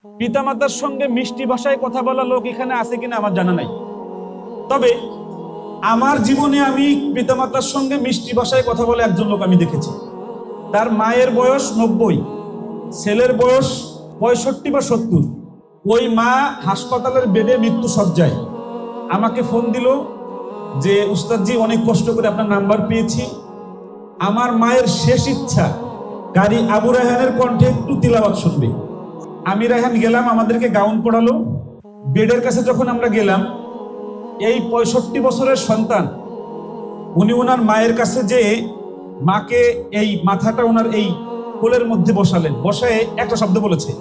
পিতামাতার সঙ্গে মিষ্টি ভাষায় কথা বলা লোক এখানে আছে কিনা আমার জানা নাই। তবে আমার জীবনে আমি পিতামাতার সঙ্গে মিষ্টি ভাষায় কথা বলে একজন লোক আমি দেখেছি। তার মায়ের বয়স 90, ছেলের বয়স 65 বা 70। ওই মা হাসপাতালের বেডে মৃত্যু সজ্জায় আমাকে ফোন দিল যে উস্তাদজি অনেক কষ্ট করে আপনার নাম্বার পেয়েছি, আমার মায়ের শেষ ইচ্ছা কারি আবু রায়হানের কণ্ঠে একটু তিলাওয়াত শুনবে। আমি রায়হান গেলাম, আমাদেরকে গাউন পড়ালো। বেডের কাছে যখন আমরা গেলাম, এই 65 বছরের সন্তান উনি ওনার মায়ের কাছে যে মাকে এই মাথাটা ওনার এই কোলের মধ্যে বসালেন, বসায় একটা শব্দ বলেছে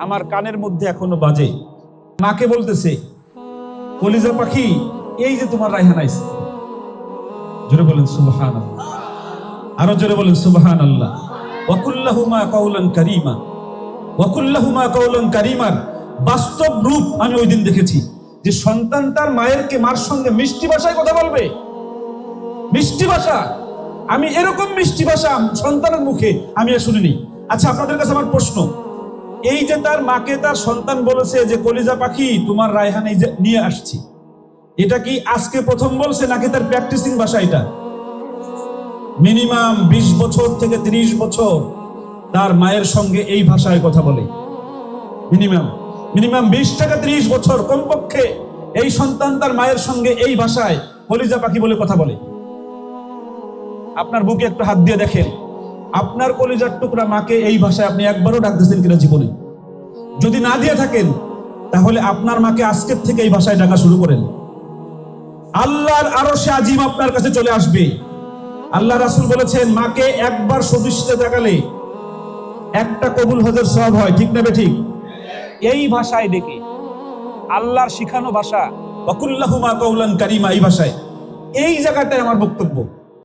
আমার কানের মধ্যে এখনো বাজে। মাকে বলতেছে, কলিজা পাখি, এই যে তোমার রায়হান আইছে। জোরে বলেন সুবহানাল্লাহ, আরো জোরে বলেন সুবহানাল্লাহ। ওয়াকুল্লাহুমা কাউলান কারীমা, ওয়াকুল্লাহুমা কাউলান কারীমার বাস্তব রূপ আমি ওই দিন দেখেছি যে সন্তান তার মার সঙ্গে মিষ্টি ভাষায় কথা বলবে। মিষ্টি ভাষা, আমি এরকম মিষ্টি ভাষা সন্তানের মুখে আমি আর শুনিনি। আচ্ছা, আপনাদের কাছে আমার প্রশ্ন, এই যে তার মাকে তার সন্তান বলেছে যে কলিজা পাখি তোমার রায়হান এই যে নিয়ে আসছি, এটা কি আজকে প্রথম বলছে নাকি তার প্র্যাকটিসিং ভাষা? এটা মিনিমাম 20 বছর থেকে 30 বছর তার মায়ের সঙ্গে এই ভাষায় কথা বলে। মিনিমাম 20 থেকে 30 বছর কমপক্ষে এই সন্তান তার মায়ের সঙ্গে এই ভাষায় কলিজা পাখি বলে কথা বলে। আপনার বুকে একটু হাত দিয়ে দেখেন, আপনার কলিজার টুকরা মাকে এই ভাষায় আপনি একবারও ডাক দিয়েছেন কিনা জীবনে? যদি না দিয়ে থাকেন তাহলে আপনার মাকে আজকের থেকে এই ভাষায় ডাকা শুরু করেন। আল্লাহর আরশে আজিম আপনার কাছে চলে আসবে। আল্লাহ রাসূল বলেছেন, মাকে একবার সদৃশ্যে তাকালে একটা কবুল হজের সওয়াব হয়। ঠিক না বেঠিক? এই ভাষায় ডেকে, আল্লাহর শিখানো ভাষা ওয়াকুল্লাহুমা কাউলান কারীমা, এই ভাষায়, এই জায়গাটায় আমার বক্তব্য।